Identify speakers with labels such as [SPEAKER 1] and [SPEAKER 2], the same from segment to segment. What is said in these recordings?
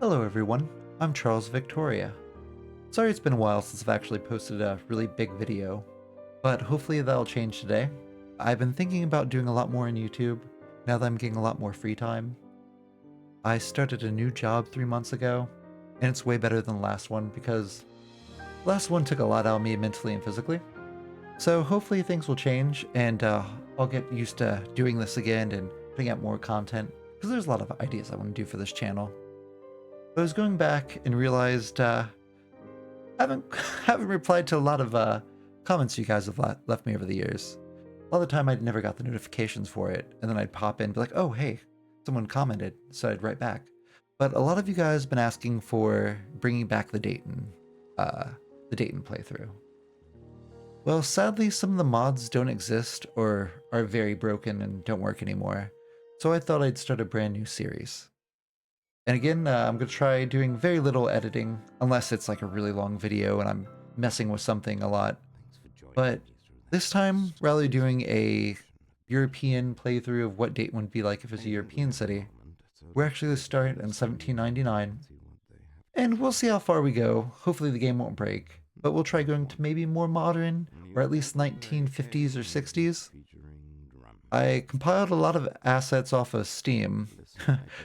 [SPEAKER 1] Hello everyone, I'm Charles Victoria. Sorry it's been a while since I've actually posted a really big video, but hopefully that'll change today. I've been thinking about doing a lot more on YouTube now that I'm getting a lot more free time. I started a new job 3 months ago, and it's way better than the last one because the last one took a lot out of me mentally and physically. So hopefully things will change and I'll get used to doing this again and putting out more content because there's a lot of ideas I want to do for this channel. I was going back and realized haven't haven't replied to a lot of comments you guys have left me over the years. A lot of the time I'd never got the notifications for it, and then I'd pop in and be like, oh hey, someone commented, so I'd write back. But a lot of you guys have been asking for bringing back the Dayton playthrough. Well, sadly some of the mods don't exist or are very broken and don't work anymore, so I thought I'd start a brand new series. And again, I'm going to try doing very little editing, unless it's like a really long video and I'm messing with something a lot. But this time, rather than doing a European playthrough of what Dayton would be like if it was a European city, we're actually going to start in 1799. And we'll see how far we go. Hopefully the game won't break. But we'll try going to maybe more modern, or at least 1950s or 60s. I compiled a lot of assets off of Steam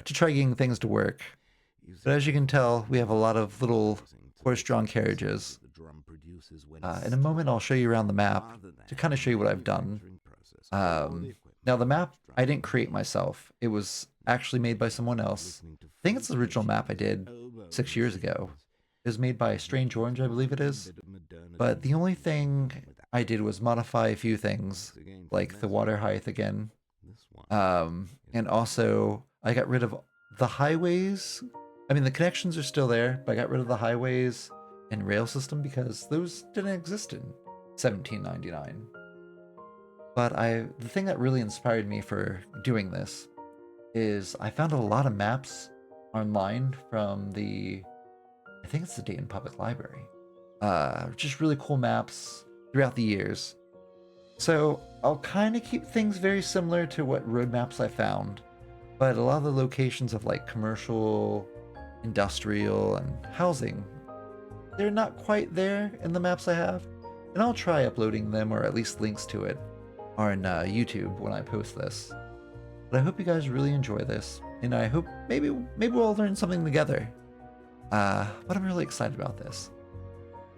[SPEAKER 1] to try getting things to work. But as you can tell, we have a lot of little horse-drawn carriages. In a moment, I'll show you around the map to kind of show you what I've done. Now, the map I didn't create myself. It was actually made by someone else. I think it's the original map I did 6 years ago. It was made by Strange Orange, I believe it is. But the only thing I did was modify a few things, like the water height again. And also, I got rid of the highways. I mean, the connections are still there, but I got rid of the highways and rail system because those didn't exist in 1799. But the thing that really inspired me for doing this is I found a lot of maps online from I think it's the Dayton Public Library. Just really cool maps throughout the years. So I'll kind of keep things very similar to what road maps I found, but a lot of the locations of like commercial, industrial, and housing, they're not quite there in the maps I have, and I'll try uploading them or at least links to it on YouTube when I post this. But I hope you guys really enjoy this, and I hope maybe we'll all learn something together. But I'm really excited about this.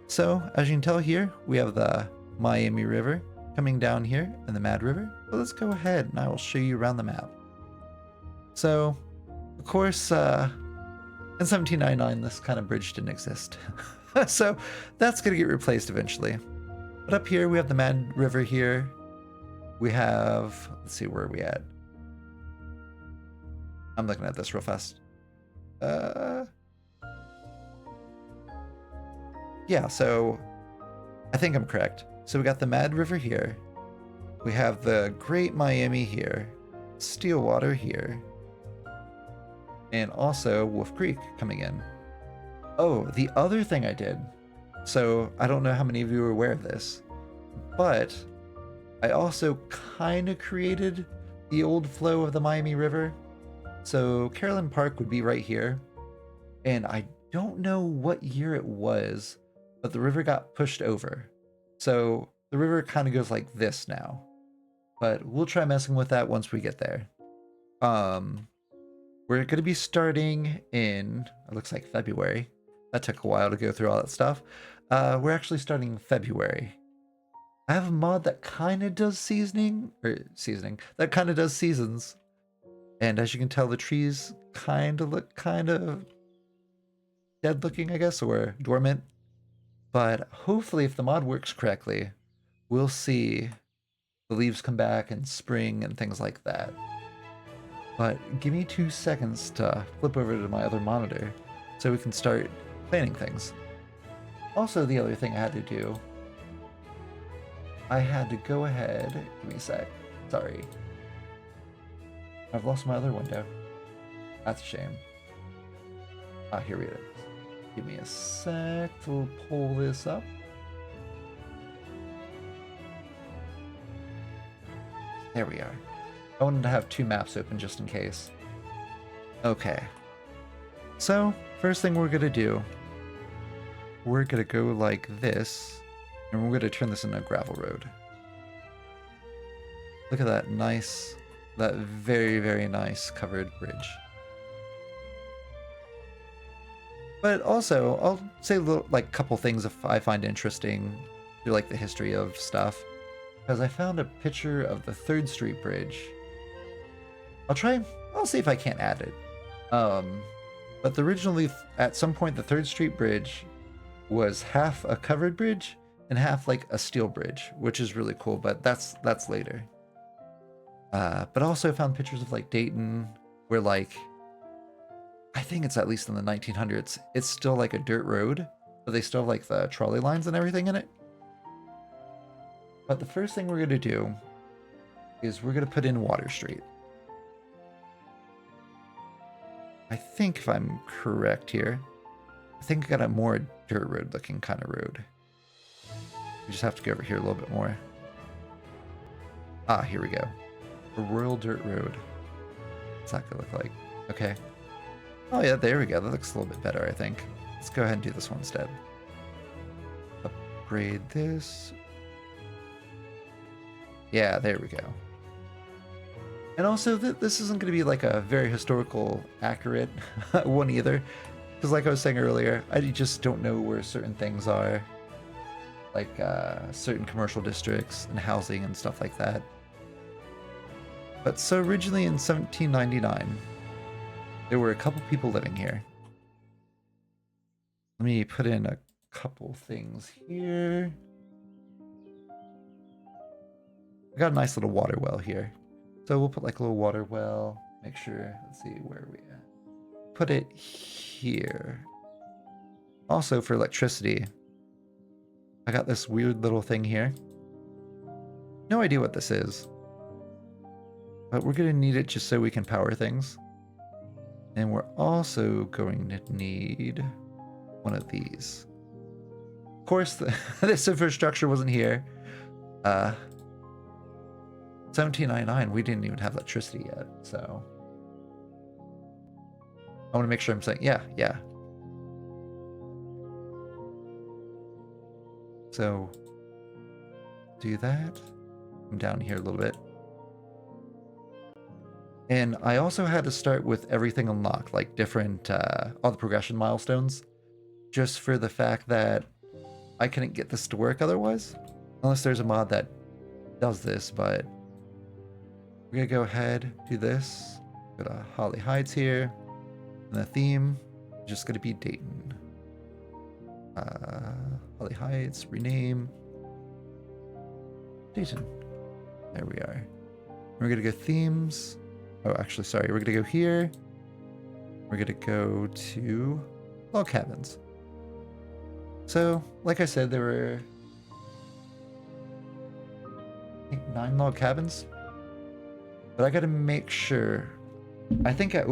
[SPEAKER 1] So, as you can tell here, we have the Miami River coming down here and the Mad River. So let's go ahead and I will show you around the map. So, of course, in 1799, this kind of bridge didn't exist. So that's going to get replaced eventually. But up here, we have the Mad River here. We have, let's see, where are we at? I'm looking at this real fast. Yeah, so I think I'm correct. So we got the Mad River here. We have the Great Miami here. Stillwater here. And also Wolf Creek coming in. Oh, the other thing I did. So I don't know how many of you are aware of this, but I also kind of created the old flow of the Miami River. So Carolyn Park would be right here. And I don't know what year it was, but the river got pushed over. So the river kind of goes like this now. But we'll try messing with that once we get there. We're going to be starting in, it looks like February. That took a while to go through all that stuff. We're actually starting in February. I have a mod that kind of does that kind of does seasons. And as you can tell, the trees kind of look kind of dead looking, I guess, or dormant. But hopefully if the mod works correctly, we'll see the leaves come back in spring and things like that. But give me 2 seconds to flip over to my other monitor so we can start planning things. Also, the other thing I had to do, I had to go ahead, give me a sec, sorry. I've lost my other window. That's a shame. Ah, here it is. Give me a sec to pull this up. There we are. I wanted to have 2 maps open just in case. Okay. So, first thing we're gonna do, we're gonna go like this, and we're gonna turn this into a gravel road. Look at that nice, that very, very nice covered bridge. But also, I'll say like couple things if I find interesting through like the history of stuff. Because I found a picture of the 3rd Street Bridge. I'll see if I can't add it. But originally, at some point, the 3rd Street Bridge was half a covered bridge and half like a steel bridge, which is really cool, but that's later. But also found pictures of like Dayton, where like, I think it's at least in the 1900s, it's still like a dirt road, but they still have like the trolley lines and everything in it. But the first thing we're going to do is we're going to put in Water Street. I think if I'm correct here, I think I got a more dirt road looking kind of road. We just have to go over here a little bit more. Ah, here we go. A Royal Dirt Road. What's that going to look like? Okay. Oh yeah, there we go. That looks a little bit better, I think. Let's go ahead and do this one instead. Upgrade this. Yeah, there we go. And also, this isn't going to be like a very historical accurate one either. Because like I was saying earlier, I just don't know where certain things are. Like certain commercial districts and housing and stuff like that. But so originally in 1799, there were a couple people living here. Let me put in a couple things here. I got a nice little water well here. So we'll put like a little water well. Make sure, let's see, where are we at? Put it here. Also for electricity, I got this weird little thing here. No idea what this is. But we're going to need it just so we can power things. And we're also going to need one of these. Of course, this infrastructure wasn't here. 1799, we didn't even have electricity yet, so. I want to make sure I'm saying, yeah. So, do that. Come down here a little bit. And I also had to start with everything unlocked, like different, all the progression milestones, just for the fact that I couldn't get this to work otherwise, unless there's a mod that does this, but we're gonna go ahead, do this, go to Holly Heights here, and the theme is just gonna be Dayton. Holly Heights, rename, Dayton. There we are. We're gonna go themes. Oh, actually, sorry. We're going to go here. We're going to go to log cabins. So, like I said, there were, I think, 9 log cabins. But I got to make sure. I think I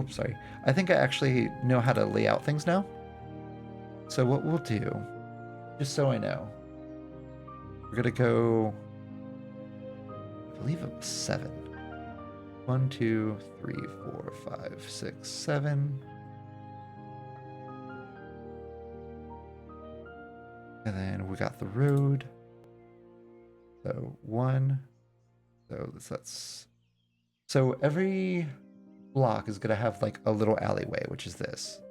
[SPEAKER 1] actually know how to lay out things now. So what we'll do, just so I know, we're going to go, I believe it was 7. 1, 2, 3, 4, 5, 6, 7. And then we got the road. So 1. So every block is gonna have like a little alleyway, which is this.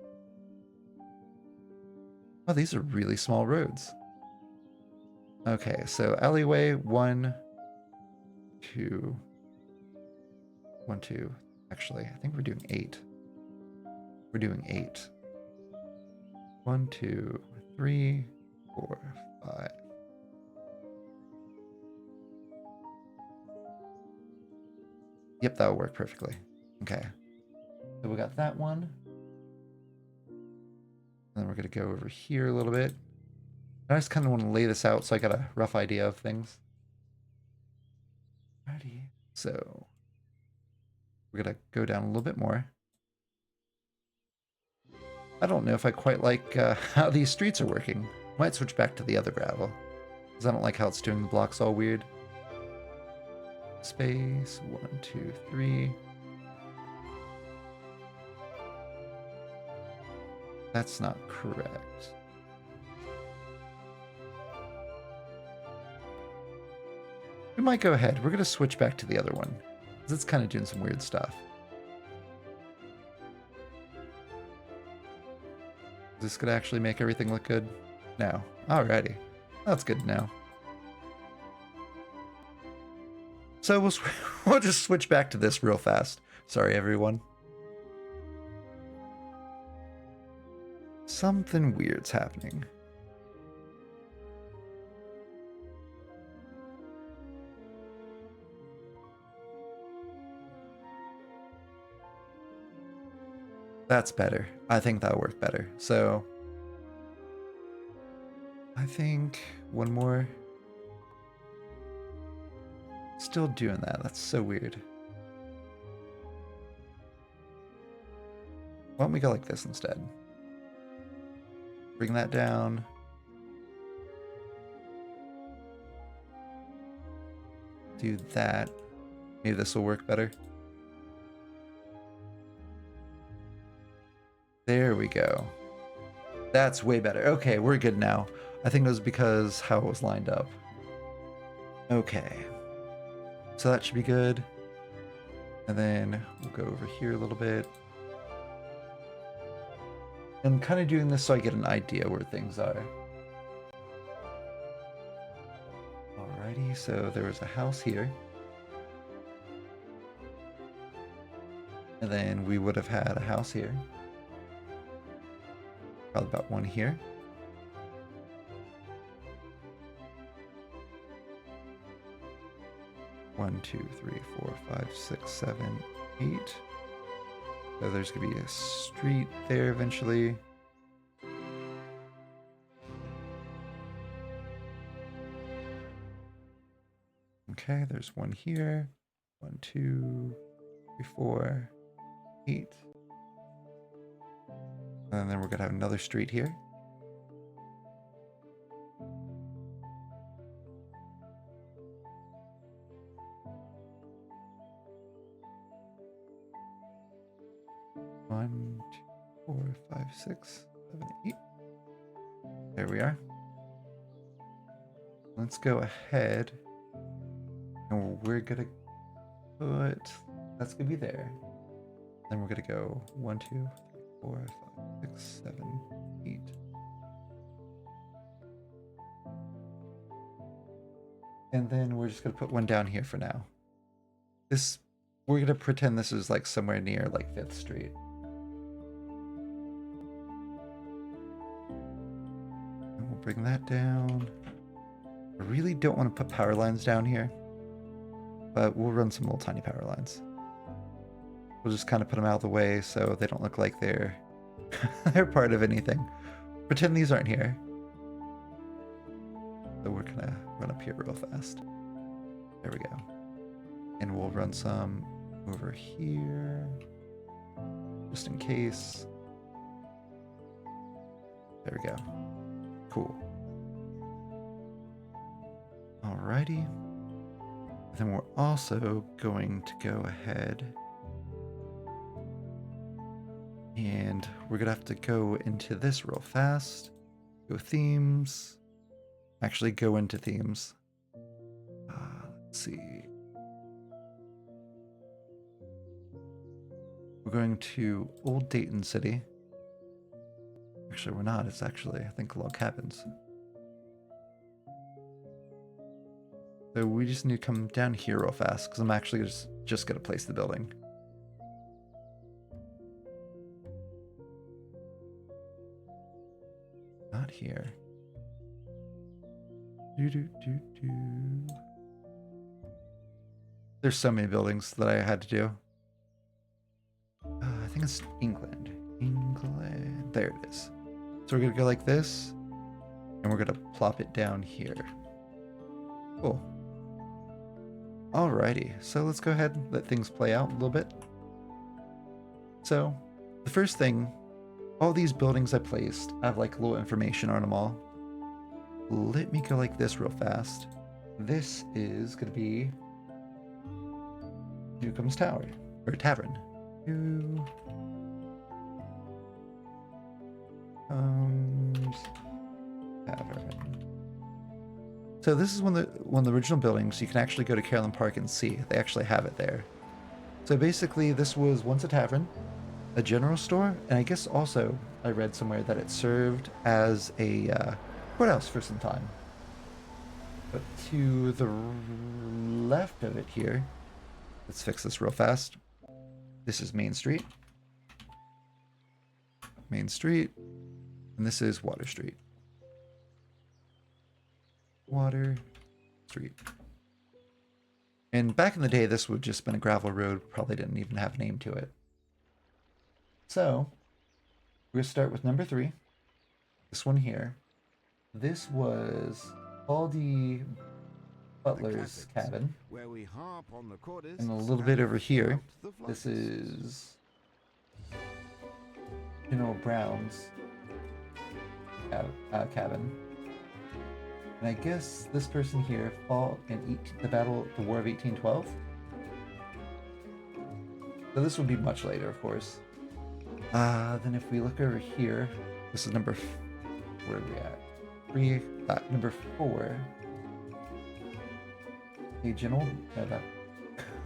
[SPEAKER 1] Oh, these are really small roads. Okay, so alleyway 1, 2. 1, 2. Actually, I think we're doing 8. We're doing 8. 1, 2, 3, 4, 5. Yep, that'll work perfectly. Okay. So we got that one. And then we're going to go over here a little bit. I just kind of want to lay this out so I got a rough idea of things. Alrighty. So we're going to go down a little bit more. I don't know if I quite like how these streets are working. Might switch back to the other gravel, because I don't like how it's doing the blocks all weird. Space, 1, 2, 3. That's not correct. We might go ahead. We're going to switch back to the other one, because it's kind of doing some weird stuff. Is this going to actually make everything look good? No. Alrighty. That's good now. So we'll just switch back to this real fast. Sorry, everyone. Something weird's happening. That's better. I think that'll work better. So I think one more. Still doing that. That's so weird. Why don't we go like this instead? Bring that down. Do that. Maybe this will work better. There we go. That's way better. Okay, we're good now. I think it was because how it was lined up. Okay. So that should be good. And then we'll go over here a little bit. I'm kind of doing this so I get an idea where things are. Alrighty, so there was a house here. And then we would have had a house here. Probably about one here. One, two, three, 4, 5, 6, 7, 8. So there's gonna be a street there eventually. Okay, there's one here. 1, 2, 3, 4, 8. And then we're gonna have another street here. One, 2, 4, 5, 6, 7, 8. There we are. Let's go ahead. And we're gonna put, that's gonna be there. Then we're gonna go 1, 2, 3, 4, 5, 6, 7, 8. And then we're just gonna put one down here for now. This, we're gonna pretend this is like somewhere near like 5th Street. And we'll bring that down. I really don't want to put power lines down here, but we'll run some little tiny power lines. We'll just kind of put them out of the way so they don't look like they're they're part of anything. Pretend these aren't here. So we're gonna run up here real fast. There we go. And we'll run some over here, just in case. There we go. Cool. Alrighty. Then we're also going to go ahead and we're gonna have to go into this real fast. Go themes. Actually go into themes. Let's see. We're going to Old Dayton City. Actually, we're not. It's actually, I think, Log Cabins. So we just need to come down here real fast because I'm actually just going to place the building. Not here. There's so many buildings that I had to do. I think it's England. England. There it is. So we're going to go like this. And we're going to plop it down here. Cool. Alrighty. So let's go ahead and let things play out a little bit. So the first thing, all these buildings I placed, I have like little information on them all. Let me go like this real fast. This is going to be Newcomb's Tower, or Tavern. So this is one of the original buildings. You can actually go to Carolyn Park and see. They actually have it there. So basically, this was once a tavern, a general store, and I guess also I read somewhere that it served as a courthouse for some time. But to the left of it here, let's fix this real fast. This is Main Street. Main Street. And this is Water Street. Water Street. And back in the day, this would have just been a gravel road. Probably didn't even have a name to it. So, we're going to start with number 3. This one here. This was Baldy Butler's cabin.
[SPEAKER 2] Where we harp on the quarters,
[SPEAKER 1] and a little bit over here, this is General Brown's cabin. And I guess this person here fought in the War of 1812. So this would be much later, of course. Then if we look over here, this is number... Where are we at? Number 4. A general...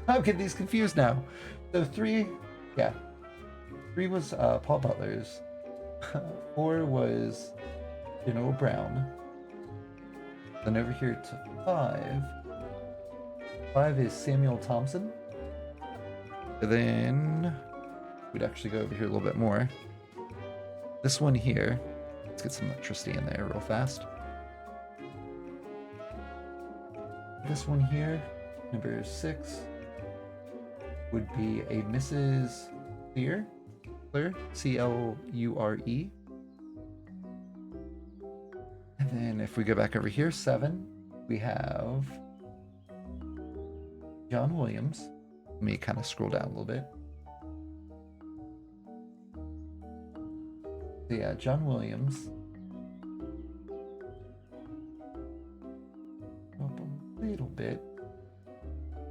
[SPEAKER 1] I'm getting these confused now. So 3... Yeah. 3 was Paul Butler's. 4 was General Brown. Then over here to 5. 5 is Samuel Thompson. And then we'd actually go over here a little bit more. This one here. Let's get some electricity in there real fast. This one here, number 6, would be a Mrs. Clear, C-L-U-R-E. And then if we go back over here, 7, we have John Williams. Let me kind of scroll down a little bit. So yeah, John Williams. Up a little bit.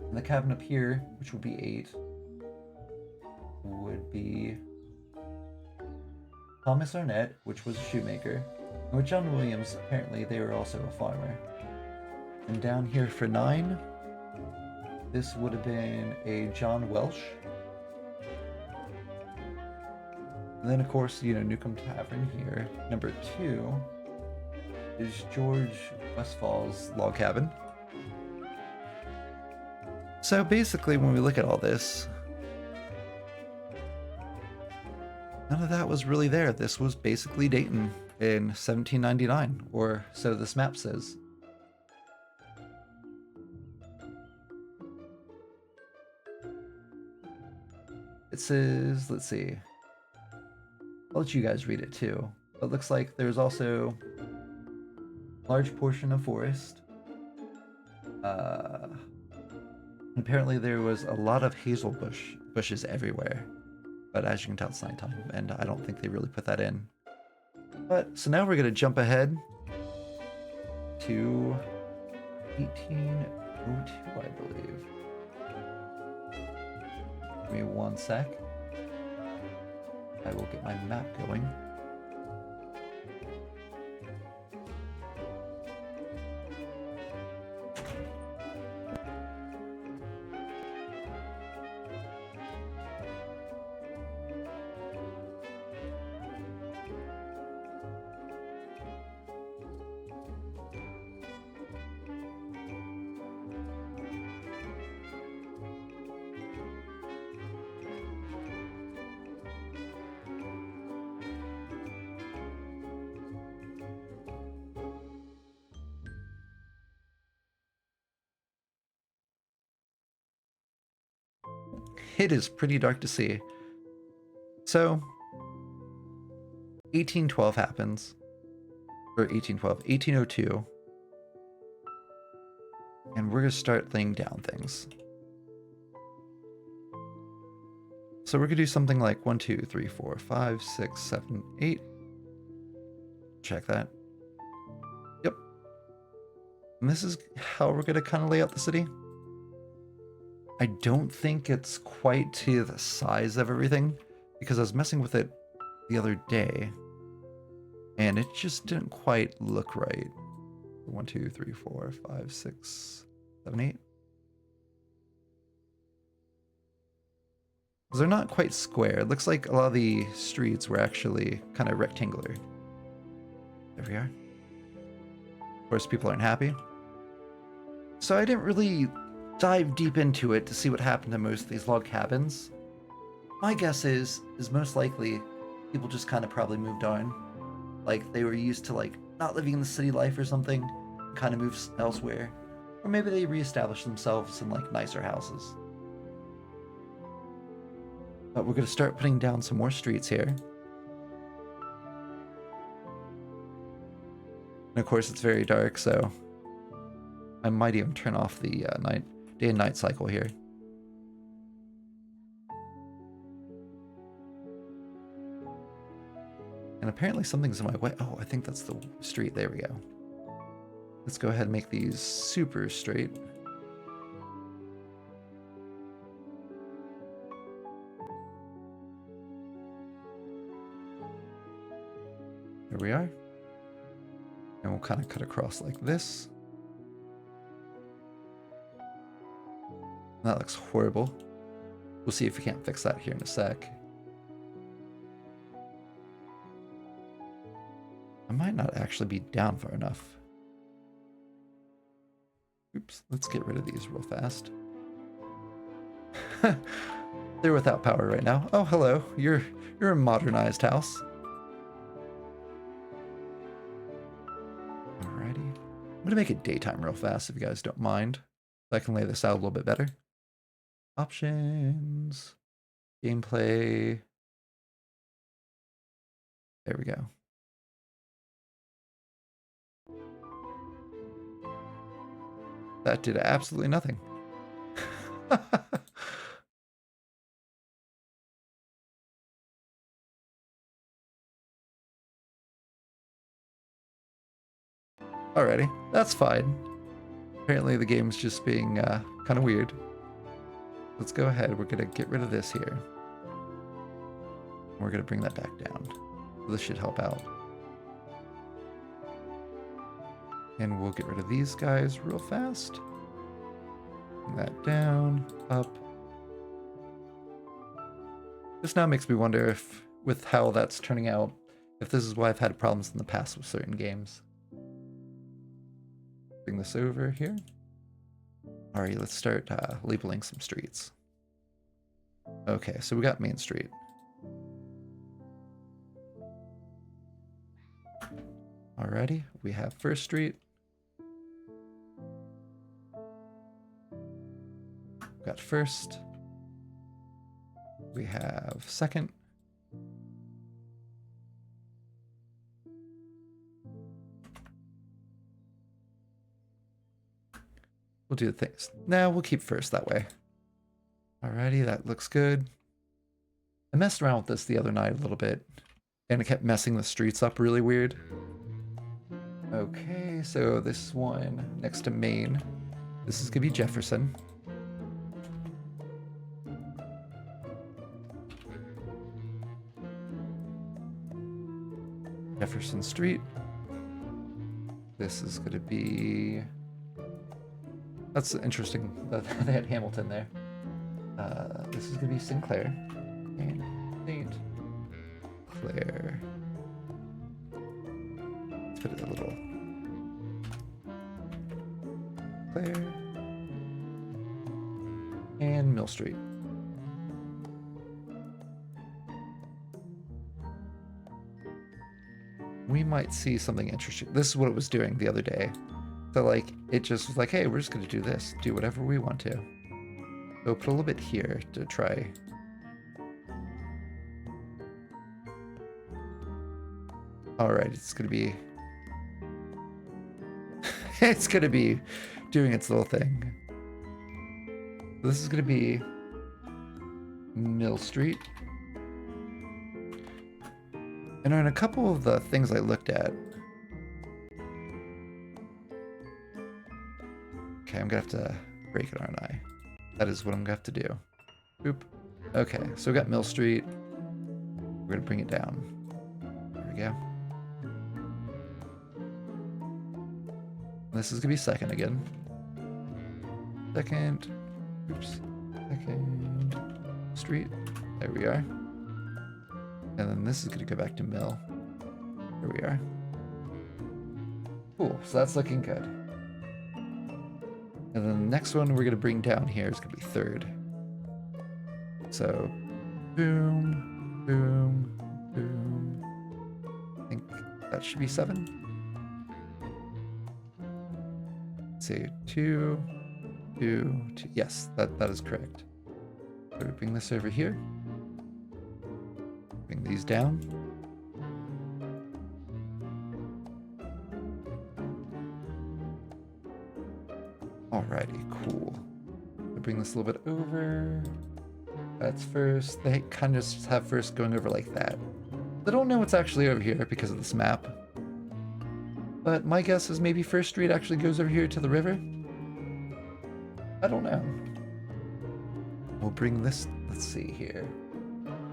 [SPEAKER 1] And the cabin up here, which would be 8, would be Thomas Arnett, which was a shoemaker. And with John Williams, apparently they were also a farmer. And down here for 9, this would have been a John Welsh. And then, of course, Newcomb Tavern here. Number 2 is George Westfall's log cabin. So basically, when we look at all this, none of that was really there. This was basically Dayton in 1799, or so this map says. It says, let's see. I'll let you guys read it too. It looks like there's also a large portion of forest. Apparently there was a lot of hazel bushes everywhere. But as you can tell, it's nighttime, and I don't think they really put that in. But, so now we're going to jump ahead to 1802, I believe. Give me 1 sec. I will get my map going. It is pretty dark to see. So, 1812 happens. Or 1802. And we're going to start laying down things. So we're going to do something like 1, 2, 3, 4, 5, 6, 7, 8. Check that. Yep. And this is how we're going to kind of lay out the city. I don't think it's quite to the size of everything, because I was messing with it the other day and it just didn't quite look right. 1, 2, 3, 4, 5, 6, 7, 8. They're not quite square. It looks like a lot of the streets were actually kind of rectangular. There we are. Of course, people aren't happy. So I didn't really dive deep into it to see what happened to most of these log cabins. My guess is most likely people just kind of probably moved on. Like they were used to like not living in the city life or something, kind of moved elsewhere. Or maybe they reestablished themselves in like nicer houses. But we're going to start putting down some more streets here. And of course it's very dark, so I might even turn off the day and night cycle here. And apparently something's in my way. Oh, I think that's the street. There we go. Let's go ahead and make these super straight. There we are. And we'll kind of cut across like this. That looks horrible. We'll see if we can't fix that here in a sec. I might not actually be down far enough. Oops, let's get rid of these real fast. They're without power right now. Oh, hello. You're a modernized house. Alrighty. I'm gonna make it daytime real fast if you guys don't mind. So I can lay this out a little bit better. Options. Gameplay. There we go. That did absolutely nothing. Alrighty, that's fine. Apparently the game's just being kind of weird. Let's go ahead. We're going to get rid of this here. We're going to bring that back down. This should help out. And we'll get rid of these guys real fast. Bring that down, up. This now makes me wonder if, with how that's turning out, if this is why I've had problems in the past with certain games. Bring this over here. Alright, let's start labeling some streets. Okay, so we got Main Street. Alrighty, we have First Street. We got First. We have Second. We'll do the things. Nah, we'll keep First that way. Alrighty, that looks good. I messed around with this the other night a little bit, and it kept messing the streets up really weird. Okay, so this one next to Main. This is gonna be Jefferson. Jefferson Street. This is gonna be... That's interesting that they had Hamilton there. This is gonna be Sinclair. And St. Clair. Let's put it a little. Clair. And Mill Street. We might see something interesting. This is what it was doing the other day. So like, it just was like, hey, we're just gonna do this. Do whatever we want to. So put a little bit here to try. Alright, it's gonna be... it's gonna be doing its little thing. This is gonna be Mill Street. And on a couple of the things I looked at... Okay, I'm gonna have to break it, aren't I? That is what I'm gonna have to do. Oop. Okay, so we got Mill Street. We're gonna bring it down. There we go. This is gonna be second again. Second, oops, second street. There we are. And then this is gonna go back to mill. Here we are. Cool, so that's looking good. And then the next one we're gonna bring down here is gonna be third. So, boom, boom, boom. I think that should be 7. Let's see, 2, 2, 2. Yes, that is correct. So we bring this over here. Bring these down. Alrighty, cool. I'll bring this a little bit over. That's first. They kind of just have first going over like that. I don't know what's actually over here because of this map. But my guess is maybe First Street actually goes over here to the river. I don't know. We'll bring this, let's see here.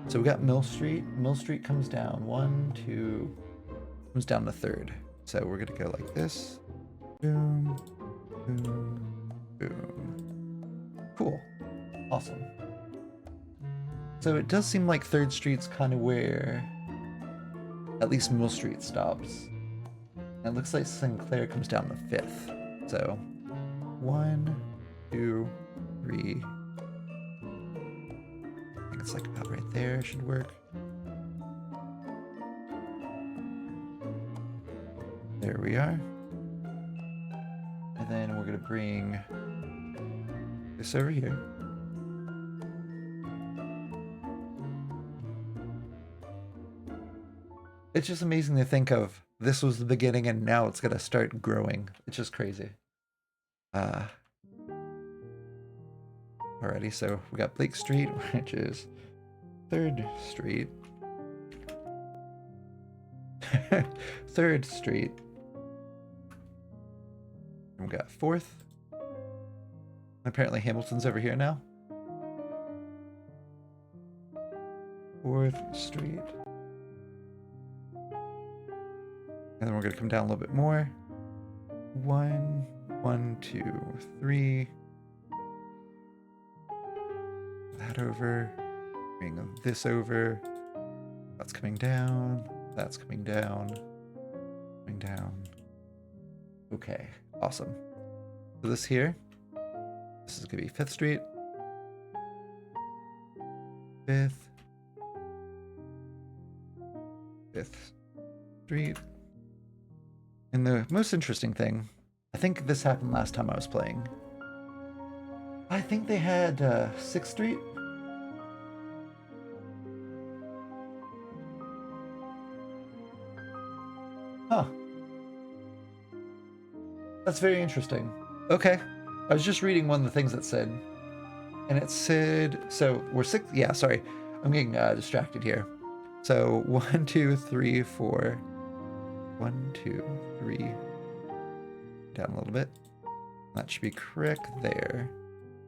[SPEAKER 1] So we got Mill Street. Mill Street comes down 1, 2, comes down to third. So we're gonna go like this. Boom, boom, boom. Cool. Awesome. So it does seem like 3rd Street's kind of where at least Mill Street stops. And it looks like Sinclair comes down to 5th. So 1, 2, 3. I think it's like about right there should work. There we are. And then we're gonna bring this over here. It's just amazing to think of this was the beginning and now it's gonna start growing. It's just crazy. Alrighty, so we got Blake Street, which is 3rd Street. 3rd Street. And we got 4th. Apparently Hamilton's over here now. 4th Street. And then we're going to come down a little bit more. 1, 1, 2, 3. That over. Bring this over. That's coming down. That's coming down. Coming down. Okay, awesome. So this here. This is going to be 5th Street. 5th. 5th Street. And the most interesting thing, I think this happened last time I was playing. I think they had 6th Street. Huh. That's very interesting. Okay. I was just reading one of the things that said, and it said, so we're 6, yeah, sorry. I'm getting distracted here. So 1, 2, 3, 4. 1, 2, 3. Down a little bit. That should be correct there.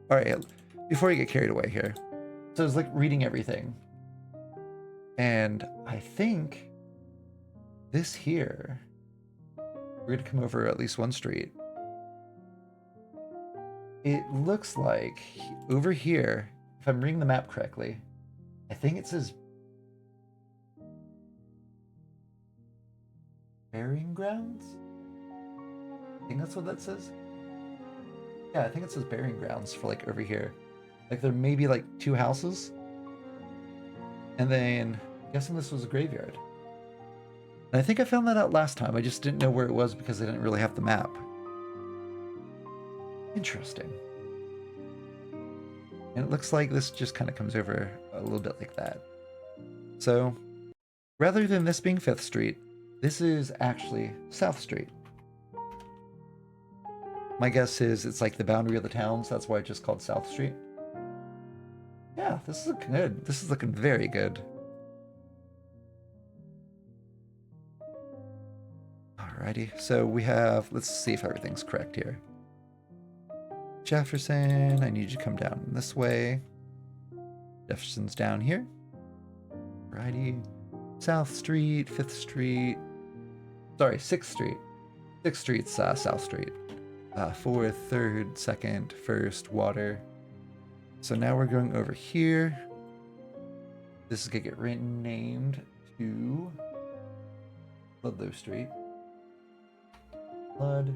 [SPEAKER 1] All right, before you get carried away here. So I was like reading everything. And I think this here, we're going to come over at least 1 street. It looks like over here, if I'm reading the map correctly, I think it says Burying Grounds? I think that's what that says. Yeah, I think it says Burying Grounds for like over here. Like there may be like 2 houses. And then I'm guessing this was a graveyard. And I think I found that out last time. I just didn't know where it was because I didn't really have the map. Interesting. And it looks like this just kind of comes over a little bit like that. So rather than this being 5th Street, this is actually South Street. My guess is it's like the boundary of the towns. That's why it's just called South Street. Yeah, this is looking good. This is looking very good. Alrighty, so we have, let's see if everything's correct here. Jefferson, I need you to come down this way. Jefferson's down here. Alrighty. South Street, 5th Street. Sorry, 6th Street. 6th Street's South Street. Fourth, third, second, first, water. So now we're going over here. This is gonna get renamed to Ludlow Street. Lud.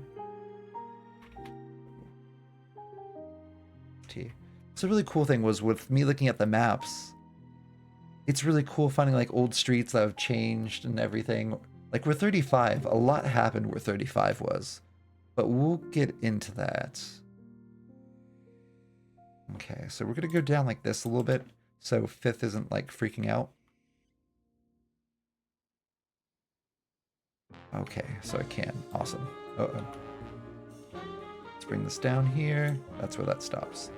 [SPEAKER 1] T. So a really cool thing was with me looking at the maps, it's really cool finding like old streets that have changed and everything. Like we're 35, a lot happened where 35 was, but we'll get into that. Okay, so we're gonna go down like this a little bit so 5th isn't like freaking out. Okay, so I can. Awesome. Uh-oh. Let's bring this down here. That's where that stops.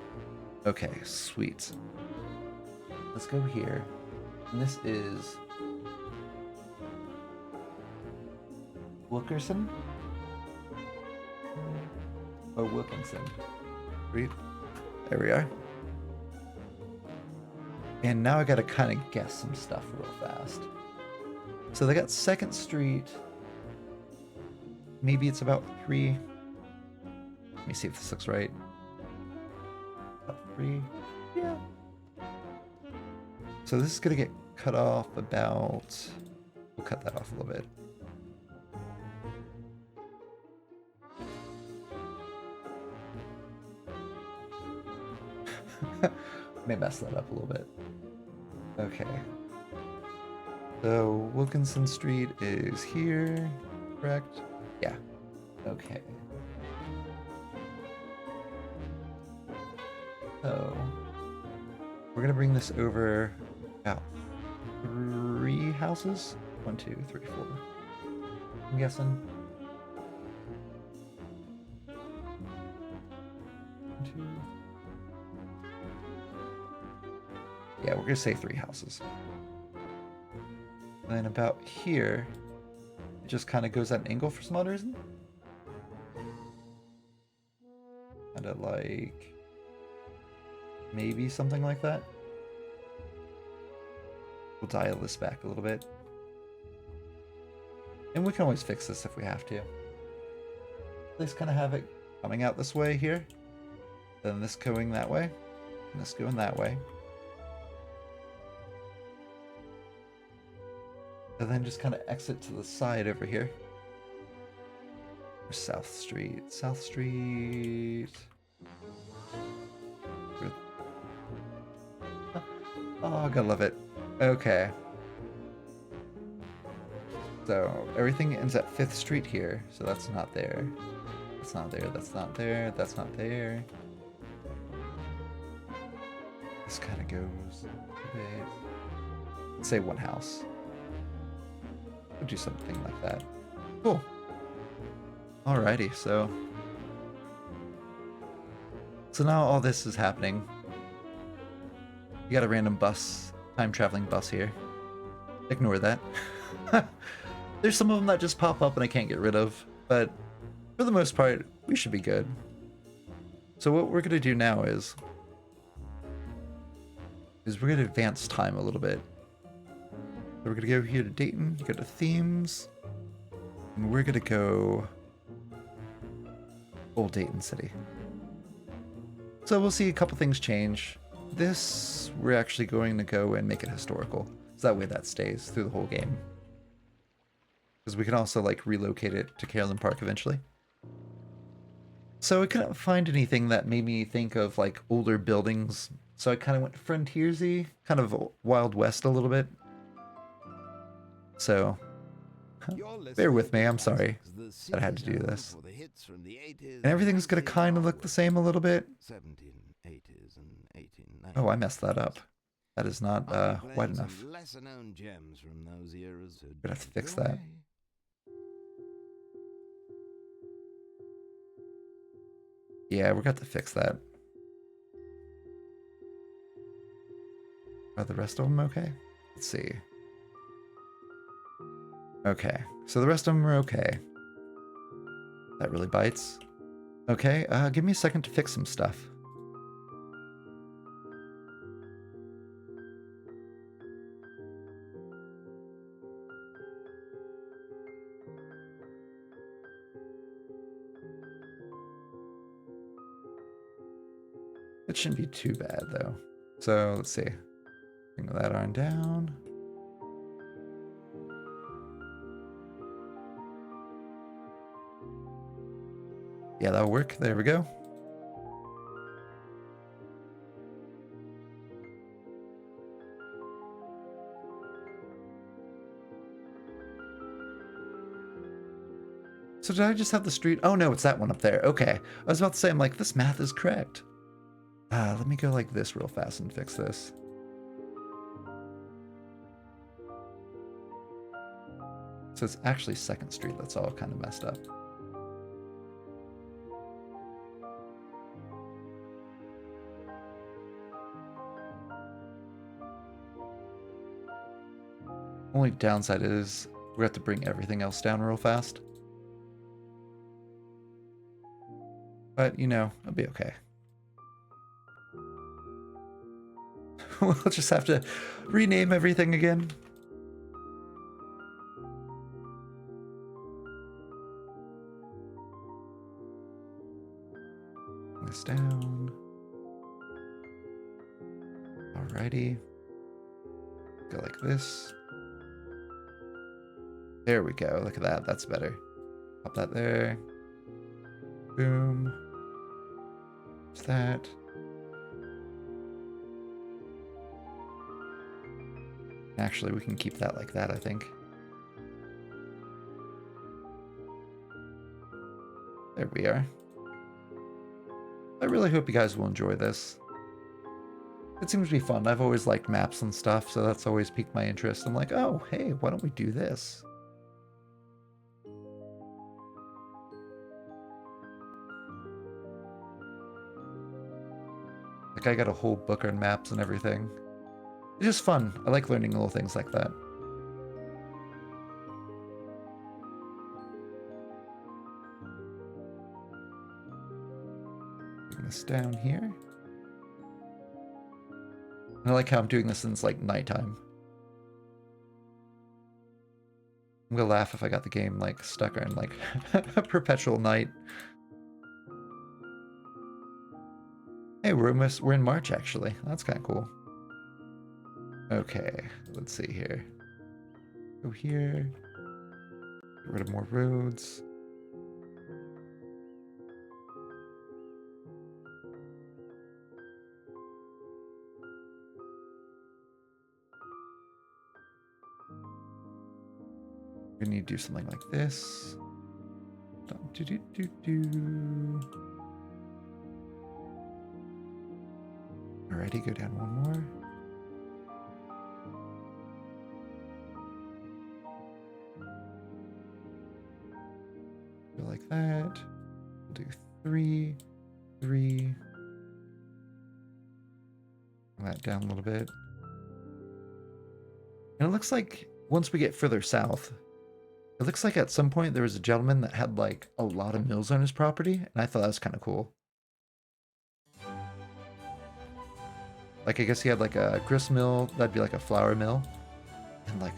[SPEAKER 1] Okay, sweet. Let's go here. And this is Wilkerson? Oh, Wilkinson. Read. There we are. And now I gotta kind of guess some stuff real fast. So they got 2nd Street. Maybe it's about 3. Let me see if this looks right. About 3. Yeah. So this is gonna get cut off about... We'll cut that off a little bit. May mess that up a little bit. Okay. So Wilkinson Street is here, correct? Yeah. Okay. So we're gonna bring this over about 3 houses. 1, 2, 3, 4. I'm guessing. 1, 2. Yeah, we're gonna say 3 houses. And then about here, it just kind of goes at an angle for some odd reason. Kind of like maybe something like that. We'll dial this back a little bit. And we can always fix this if we have to. Let's kind of have it coming out this way here. Then this going that way. And this going that way. And then just kind of exit to the side over here. Or South Street. South Street. Oh, gotta love it. Okay. So everything ends at 5th Street here. So that's not there. That's not there. That's not there. That's not there. This kind of goes a bit. Let's say 1 house. We'll do something like that. Cool. Alrighty, so now all this is happening. You got a random bus, time traveling bus here. Ignore that. There's some of them that just pop up and I can't get rid of, but for the most part, we should be good. So what we're gonna do now is we're gonna advance time a little bit. So we're gonna go here to Dayton, go to themes, and we're gonna go Old Dayton City. So we'll see a couple things change. This, we're actually going to go and make it historical. So that way that stays through the whole game. Because we can also like relocate it to Carolyn Park eventually. So I couldn't find anything that made me think of like older buildings. So I kind of went frontiersy, kind of Wild West a little bit. So, bear with me, I'm sorry that I had to do this. And everything's going to kind of look the same a little bit. Oh, I messed that up. That is not wide enough. We're going to have to fix that. Yeah, we're going to have to fix that. Are the rest of them okay? Let's see. Okay, so the rest of them are okay. That really bites. Okay, give me a second to fix some stuff. It shouldn't be too bad though. So let's see. Bring that arm down. Yeah, that'll work. There we go. So did I just have the street? Oh no, it's that one up there. Okay. I was about to say, I'm like, this math is correct. Let me go like this real fast and fix this. So it's actually 2nd Street. That's all kind of messed up. Only downside is we have to bring everything else down real fast. But, you know, it'll be okay. We'll just have to rename everything again. Bring this down. Alrighty. Go like this. There we go. Look at that. That's better. Pop that there. Boom. What's that? Actually, we can keep that like that, I think. There we are. I really hope you guys will enjoy this. It seems to be fun. I've always liked maps and stuff, so that's always piqued my interest. I'm like, oh, hey, why don't we do this? Like, I got a whole book on maps and everything. It's just fun. I like learning little things like that. Bring this down here. I like how I'm doing this since like nighttime. I'm gonna laugh if I got the game like stuck on like a perpetual night. Hey, we're in March actually. That's kind of cool. Okay, let's see here. Go here. Get rid of more roads. We need to do something like this. Alrighty, go down one more. Go like that. We'll do 3, 3. Bring that down a little bit. And it looks like once we get further south, it looks like at some point there was a gentleman that had like a lot of mills on his property, and I thought that was kind of cool. Like, I guess he had like a grist mill, that'd be like a flour mill, and like,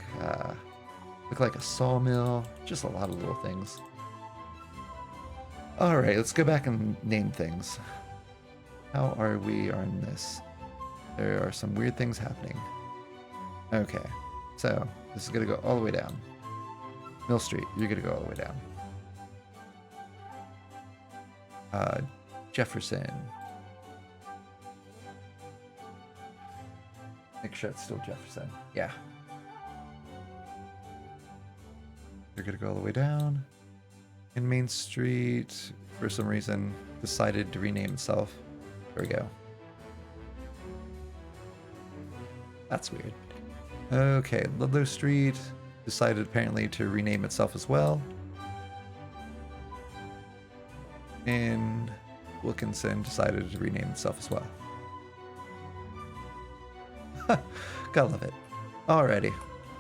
[SPEAKER 1] look like a sawmill, just a lot of little things. Alright, let's go back and name things. How are we on this? There are some weird things happening. Okay, so this is gonna go all the way down. Mill Street, you're gonna go all the way down. Jefferson. Make sure it's still Jefferson. Yeah. You're gonna go all the way down. And Main Street, for some reason, decided to rename itself. There we go. That's weird. Okay, Ludlow Street decided apparently to rename itself as well. And Wilkinson decided to rename itself as well. Gotta love it. Alrighty.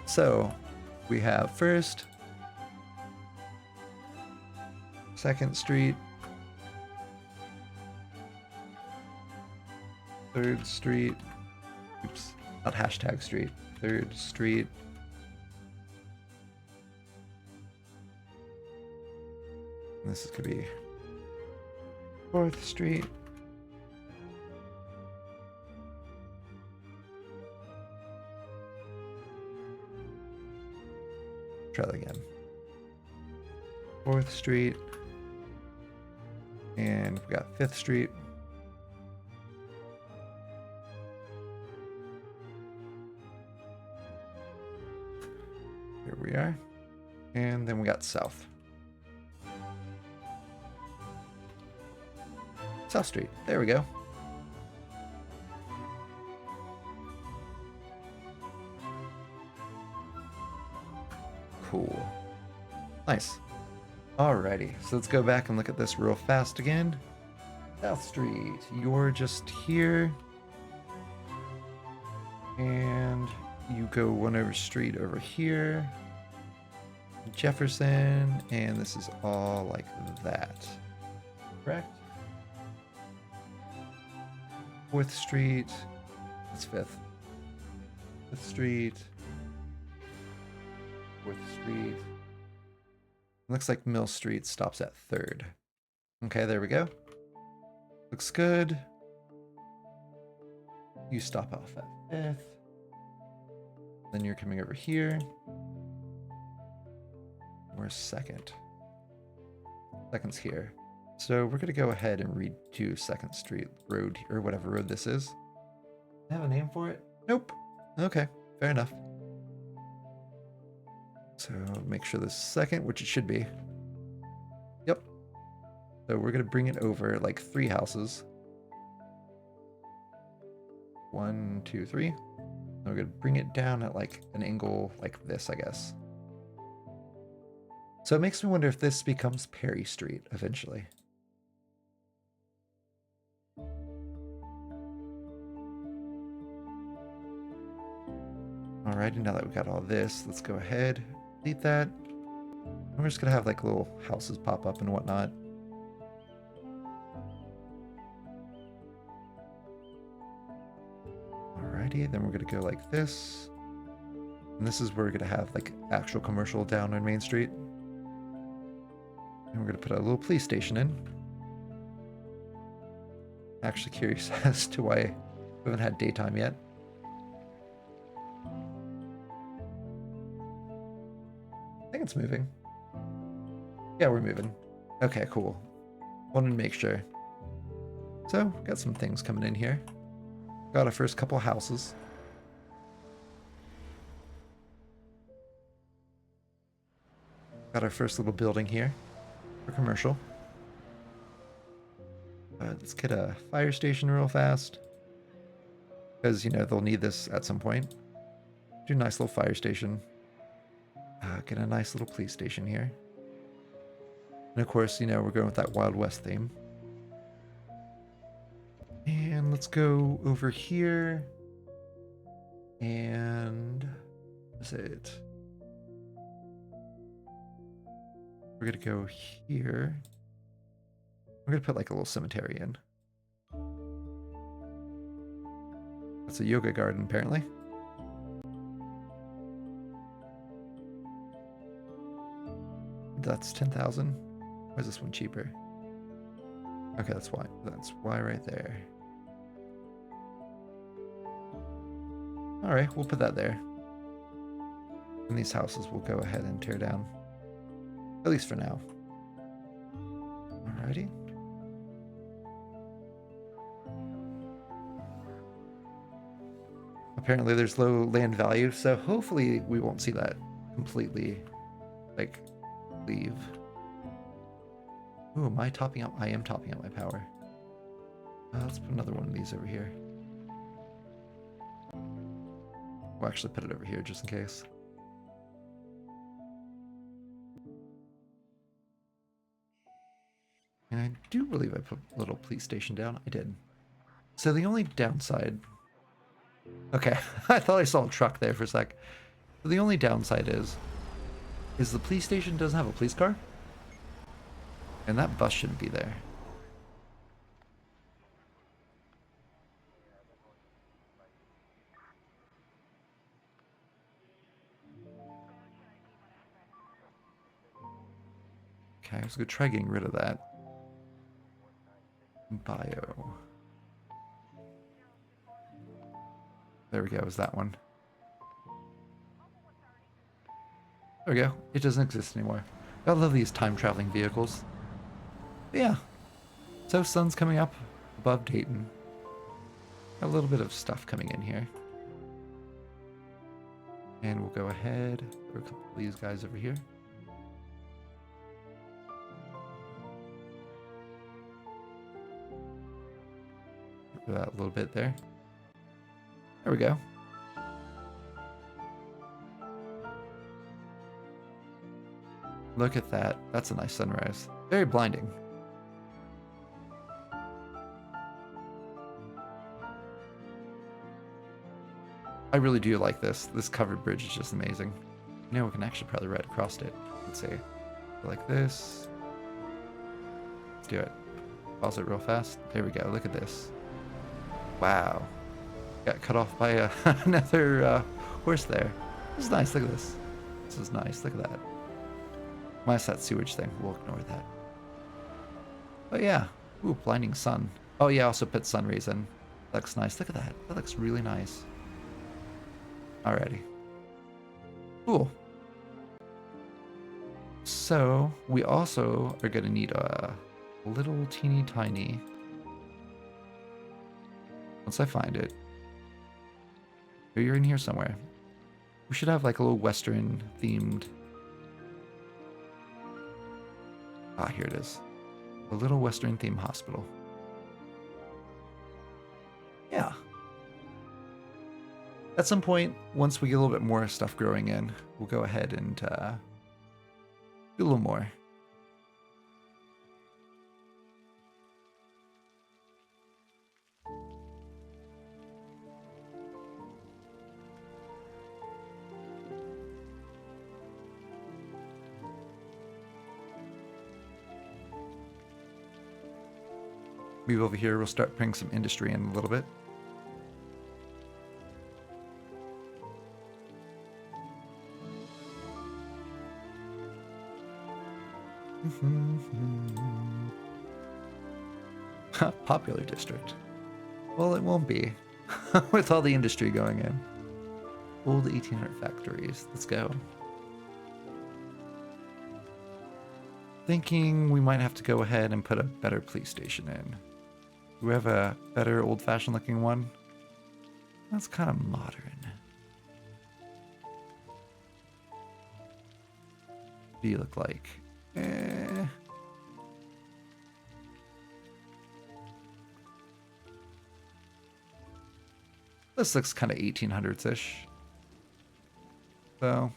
[SPEAKER 1] So we have 1st, 2nd Street, 3rd Street, oops, not hashtag street, 3rd Street, and this is gonna be 4th Street, Try that again. 4th Street. And we got 5th Street. Here we are. And then we got South. South Street. There we go. Cool. Nice. Alrighty, so let's go back and look at this real fast again. South Street, you're just here. And you go one over street over here. Jefferson, and this is all like that. Correct? 4th Street. That's 5th. 5th Street. 4th Street. Looks like Mill Street stops at 3rd. Okay, there we go. Looks good. You stop off at 5th. Then you're coming over here. Where's 2nd? 2nd's here. So we're gonna go ahead and redo 2nd Street Road, or whatever road this is. I have a name for it? Nope. Okay, fair enough. So make sure this is 2nd, which it should be. Yep. So we're gonna bring it over like 3 houses. 1, 2, 3. And we're gonna bring it down at like an angle like this, I guess. So it makes me wonder if this becomes Perry Street eventually. Alrighty, now that we got all this, let's go ahead, delete that. And we're just gonna have like little houses pop up and whatnot. Alrighty, then we're gonna go like this. And this is where we're gonna have like actual commercial down on Main Street. And we're gonna put a little police station in. Actually curious as to why we haven't had daytime yet. I think it's moving. Yeah, we're moving. Okay, cool. Wanted to make sure. So, got some things coming in here. Got our first couple houses. Got our first little building here for commercial. Let's get a fire station real fast. Because, you know, they'll need this at some point. Do a nice little fire station. Get a nice little police station here. And of course, you know, we're going with that Wild West theme. And let's go over here. And that's it. We're gonna go here. We're gonna put like a little cemetery in. That's a yoga garden, apparently. That's 10,000. Why is this one cheaper? Okay, that's why. That's why right there. All right, we'll put that there. And these houses we'll go ahead and tear down. At least for now. Alrighty. Apparently there's low land value, so hopefully we won't see that completely, like, leave. Ooh, am I topping up? I am topping up my power. Let's put another one of these over here. We'll actually put it over here just in case. And I do believe I put a little police station down. I did. So the only downside... Okay, I thought I saw a truck there for a sec. So the only downside is the police station doesn't have a police car. And that bus shouldn't be there. Okay, let's go try getting rid of that. Bio. There we go, is that one. There we go. It doesn't exist anymore. I love these time-traveling vehicles. But yeah. So sun's coming up above Dayton. Got a little bit of stuff coming in here. And we'll go ahead. There are a couple of these guys over here. Get that a little bit there. There we go. Look at that. That's a nice sunrise. Very blinding. I really do like this. This covered bridge is just amazing. You know, we can actually probably ride across it. Let's see. Go like this. Let's do it. Pause it real fast. There we go. Look at this. Wow. Got cut off by another horse there. This is nice. Look at this. This is nice. Look at that. Minus that sewage thing. We'll ignore that. But yeah. Ooh, blinding sun. Oh yeah, also put sun rays in. That looks nice. Look at that. That looks really nice. Alrighty. Cool. So, we also are going to need a little teeny tiny... Once I find it. You're in here somewhere. We should have like a little Western themed... Ah, here it is. A little Western themed hospital. Yeah. At some point, once we get a little bit more stuff growing in, we'll go ahead and do a little more. Move over here, we'll start putting some industry in a little bit. Popular district. Well, it won't be with all the industry going in. Old 1800 factories. Let's go. Thinking we might have to go ahead and put a better police station in. Do we have a better old-fashioned looking one? That's kind of modern. What do you look like? This looks kind of 1800s-ish. So,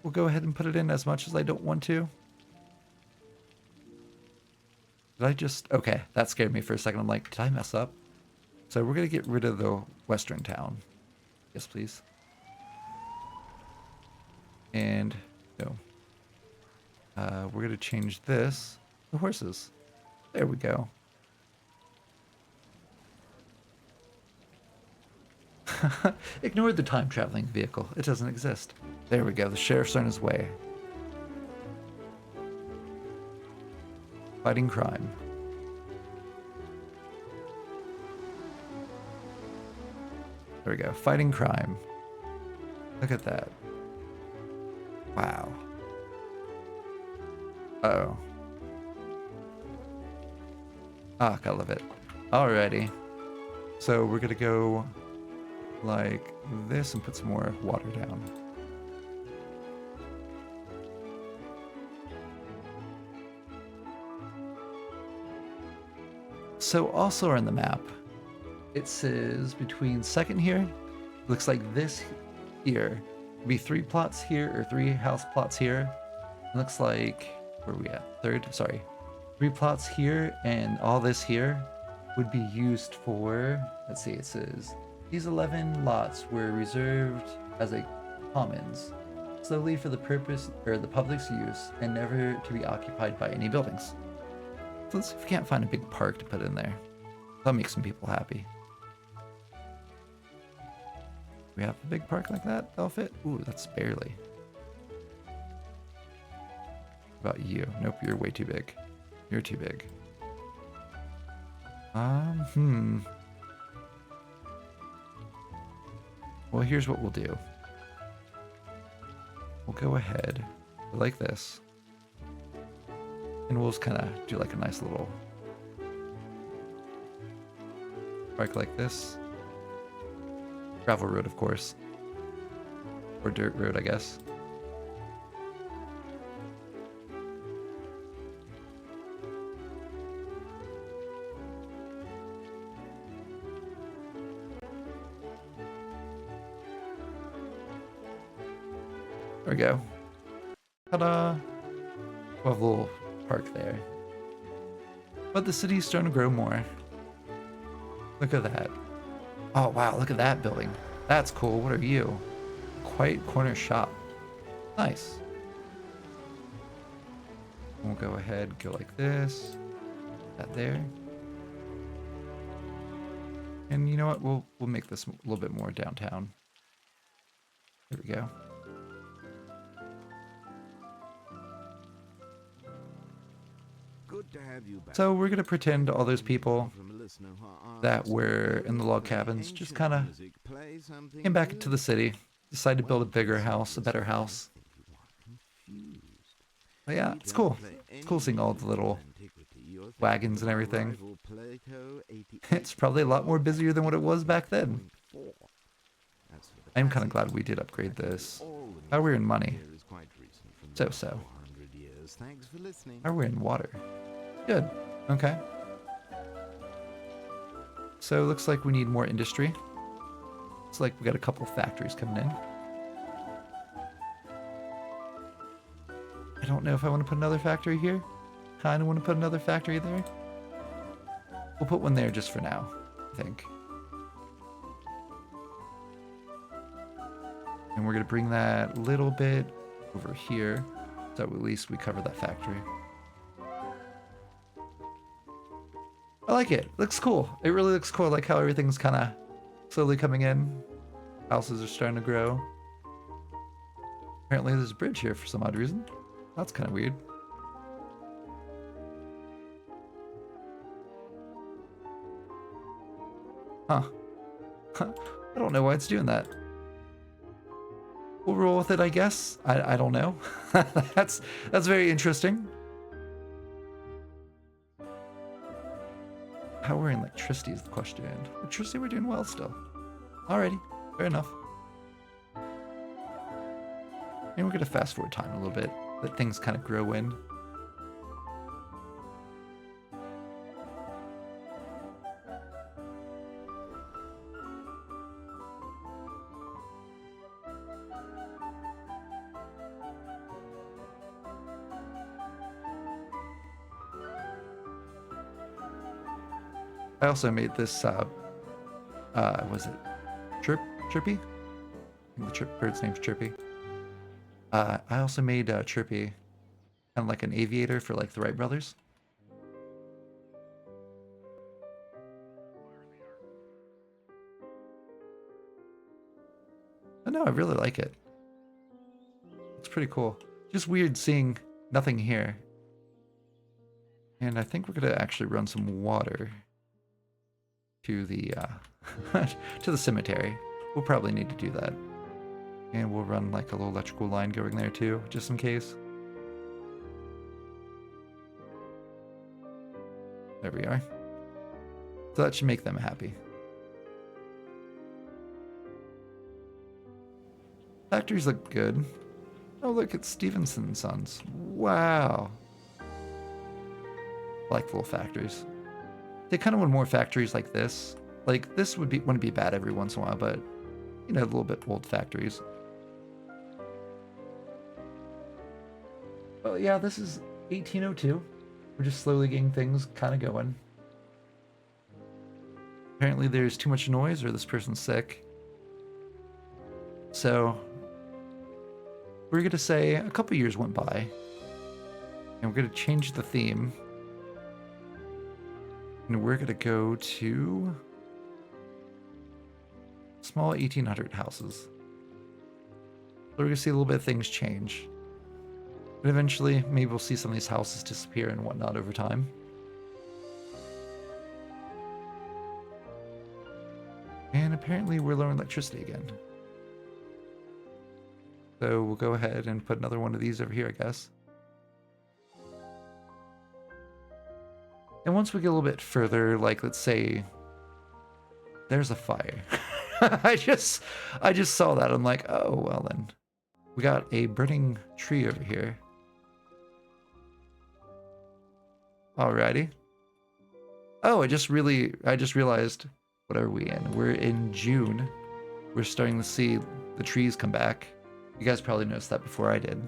[SPEAKER 1] we'll go ahead and put it in as much as I don't want to. Did I just... Okay, that scared me for a second. I'm like, did I mess up? So we're going to get rid of the western town. Yes, please. And, no. We're going to change this to horses. There we go. Ignore the time-traveling vehicle. It doesn't exist. There we go. The sheriff's on his way. Fighting crime. There we go. Fighting crime. Look at that. Wow. Uh-oh. Ah, I love it. Alrighty. So we're gonna go like this and put some more water down. So also on the map, it says between second here, looks like this here, be 3 plots here or 3 house plots here. It looks like, where are we at? Third, sorry. 3 plots here and all this here would be used for, let's see, it says, these 11 lots were reserved as a commons, solely for the purpose or the public's use and never to be occupied by any buildings. So let's see if we can't find a big park to put in there. That'll make some people happy. We have a big park like that? That'll fit? Ooh, that's barely. What about you? Nope, you're way too big. You're too big. Well, here's what we'll do. we'll go ahead like this. And we'll just kind of do like a nice little park like this. Gravel road, of course. Or dirt road, I guess. There we go. Ta-da! We'll have a little park there. But the city's starting to grow more. Look at that. Oh, wow, look at that building. That's cool. What are you? Quiet corner shop. Nice. We'll go ahead, go like this. That there. And you know what? We'll make this a little bit more downtown. There we go.
[SPEAKER 2] Good to have you back.
[SPEAKER 1] So we're gonna pretend all those people that were in the log cabins just kind of came back into the city, decided to build a bigger house, a better house. But yeah, it's cool. It's cool seeing all the little wagons and everything. It's probably a lot more busier than what it was back then. I'm kind of glad we did upgrade this. How are we in money? So. How are we in water? Good. Okay. So it looks like we need more industry. It's like we got a couple factories coming in. I don't know if I want to put another factory here. Kind of want to put another factory there. We'll put one there just for now, I think. And we're going to bring that little bit over here, so at least we cover that factory. I like it. Looks cool. It really looks cool. I like how everything's kind of slowly coming in. Houses are starting to grow. Apparently there's a bridge here for some odd reason. That's kind of weird. Huh. I don't know why it's doing that. We'll roll with it, I guess. I don't know. That's very interesting. How we're in electricity is the question. Electricity, we're doing well still. Alrighty, fair enough. And we're gonna fast forward time a little bit. Let things kind of grow in. I also made this, was it Chirpy? I think the bird's name's Chirpy. I also made Chirpy kind of like an aviator for like the Wright brothers. But no, I really like it. It's pretty cool. Just weird seeing nothing here. And I think we're gonna actually run some water to the to the cemetery. We'll probably need to do that. And we'll run like a little electrical line going there too, just in case. There we are. So that should make them happy. Factories look good. Oh, look, it's Stevenson & Sons. Wow. I like little factories. They kind of want more factories like this. Like, this wouldn't be bad every once in a while, but, you know, a little bit old factories. Well, yeah, this is 1802. We're just slowly getting things kind of going. Apparently there's too much noise or this person's sick. So, we're going to say a couple years went by. And we're going to change the theme. And we're going to go to small 1800 houses. So we're going to see a little bit of things change. But eventually, maybe we'll see some of these houses disappear and whatnot over time. And apparently we're lowering electricity again. So we'll go ahead and put another one of these over here, I guess. And once we get a little bit further, like let's say there's a fire. I just saw that. I'm like, oh well then. We got a burning tree over here. Alrighty. Oh, I just realized, what are we in? We're in June. We're starting to see the trees come back. You guys probably noticed that before I did.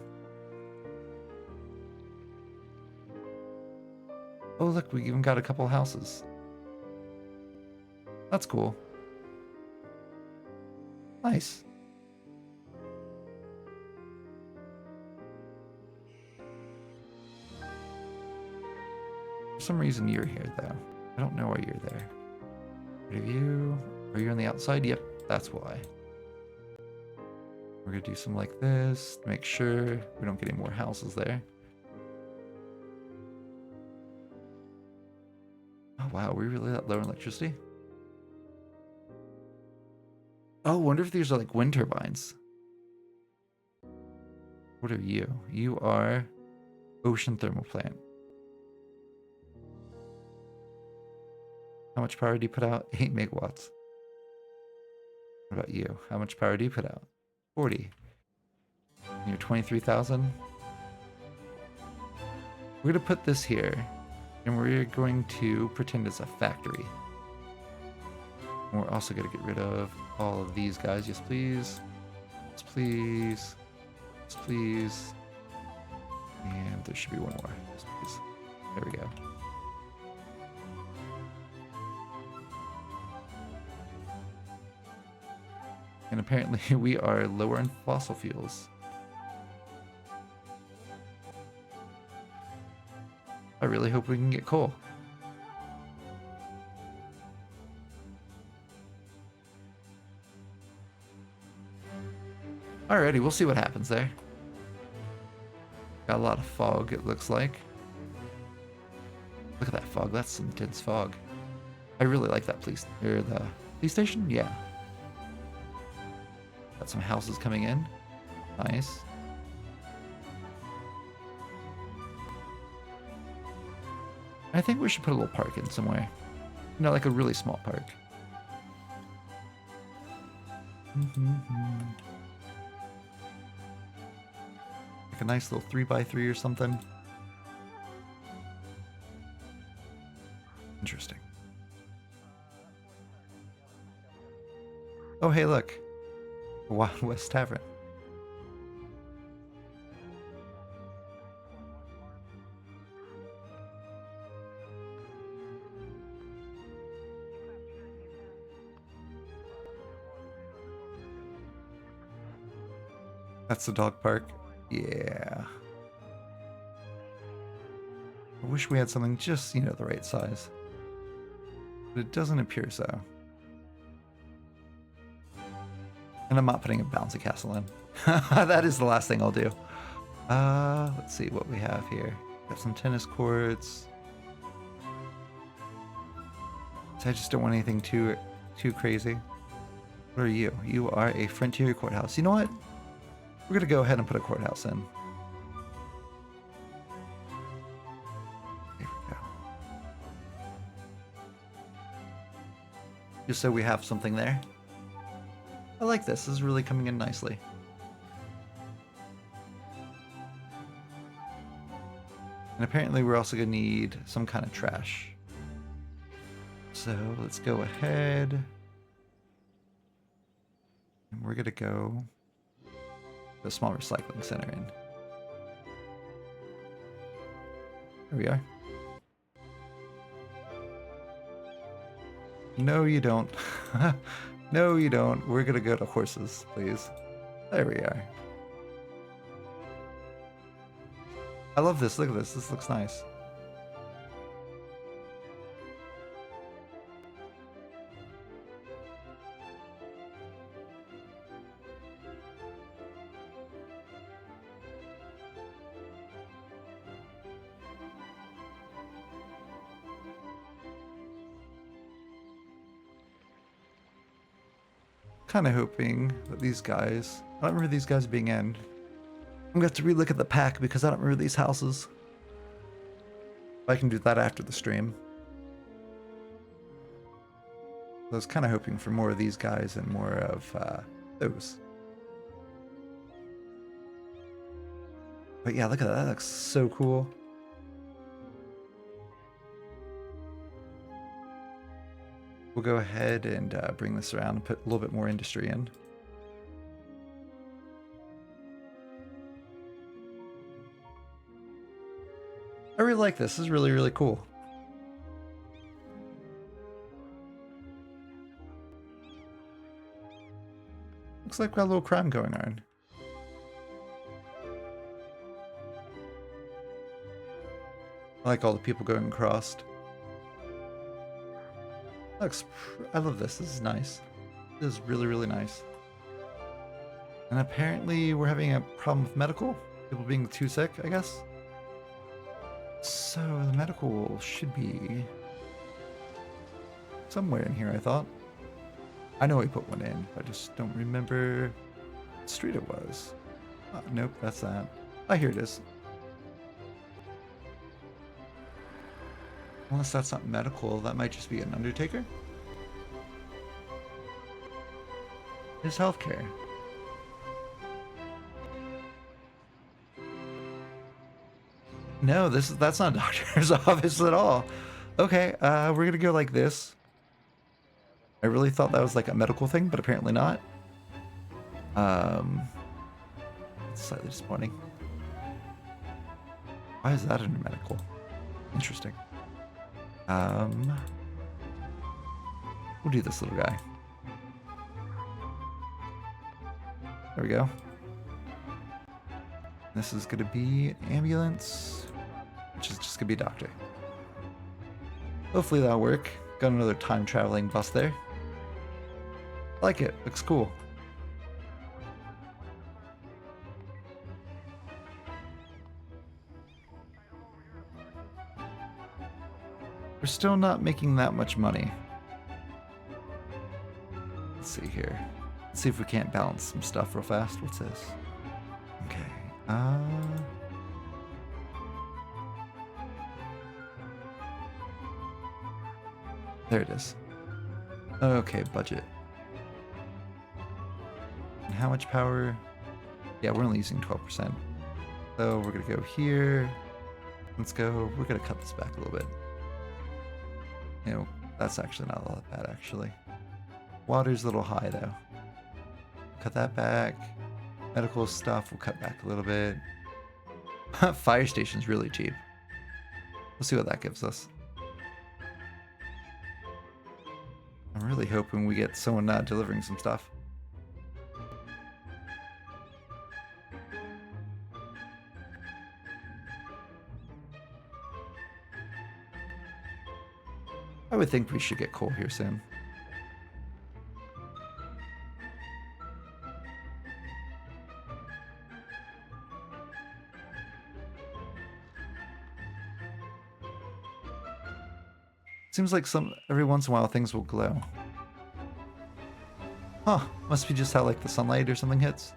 [SPEAKER 1] Oh look, we even got a couple houses. That's cool. Nice. For some reason you're here though. I don't know why you're there. Are you on the outside? Yep, that's why. We're gonna do some like this to make sure we don't get any more houses there. Oh wow, we really that low in electricity? Oh, wonder if these are like wind turbines. What are you? You are ocean thermal plant. How much power do you put out? 8 megawatts. What about you? How much power do you put out? 40. And you're 23,000. We're gonna put this here, and we're going to pretend it's a factory. And we're also gonna get rid of all of these guys. Yes, please. Yes, please. Yes, please. And there should be one more. Yes, please. There we go. And apparently we are lower in fossil fuels. I really hope we can get coal. Alrighty, we'll see what happens there. Got a lot of fog, it looks like. Look at that fog, that's some dense fog. I really like that the police station, yeah. Got some houses coming in. Nice. I think we should put a little park in somewhere. You know, like a really small park. Like a nice little 3x3 or something. Interesting. Oh, hey, look. Wild West Tavern. That's the dog park. Yeah. I wish we had something just, you know, the right size. But it doesn't appear so. And I'm not putting a bouncy castle in. That is the last thing I'll do. Let's see what we have here. Got some tennis courts. So I just don't want anything too crazy. What are you? You are a frontier courthouse. You know what? We're gonna go ahead and put a courthouse in. There we go. Just so we have something there. I like this. This is really coming in nicely. And apparently we're also going to need some kind of trash. So let's go ahead. And we're going to go to a small recycling center in. There we are. No, you don't. No, you don't. We're gonna go to horses, please. There we are. I love this. Look at this. This looks nice. kind of hoping that these guys... I don't remember these guys being in. I'm going to have to relook at the pack because I don't remember these houses. I can do that after the stream. I was kind of hoping for more of these guys and more of those. But yeah, look at that. That looks so cool. We'll go ahead and bring this around and put a little bit more industry in. I really like this. This is really, really cool. Looks like we got a little crime going on. I like all the people going across. I love this. This is nice. This is really, really nice. And apparently we're having a problem with medical. People being too sick, I guess. So the medical should be somewhere in here, I thought. I know we put one in, I just don't remember what street it was. Oh, nope, that's that. Oh, here it is. Unless that's not medical, that might just be an undertaker. It's healthcare. No, that's not a doctor's office at all. Okay, we're gonna go like this. I really thought that was like a medical thing, but apparently not. It's slightly disappointing. Why is that under medical? Interesting. We'll do this little guy. There we go. This is gonna be ambulance, which is just gonna be doctor. Hopefully that'll work. Got another time traveling bus there. I like it, looks cool. We're still not making that much money. Let's see here. Let's see if we can't balance some stuff real fast. What's this? Okay. There it is. Okay, budget. And how much power? Yeah, we're only using 12%. So we're gonna go here. Let's go. We're gonna cut this back a little bit. You know, that's actually not all that bad, actually. Water's a little high, though. Cut that back. Medical stuff, we'll cut back a little bit. Fire station's really cheap. We'll see what that gives us. I'm really hoping we get someone delivering some stuff. I would think we should get coal here soon. Seems like every once in a while things will glow. Huh, must be just how like the sunlight or something hits.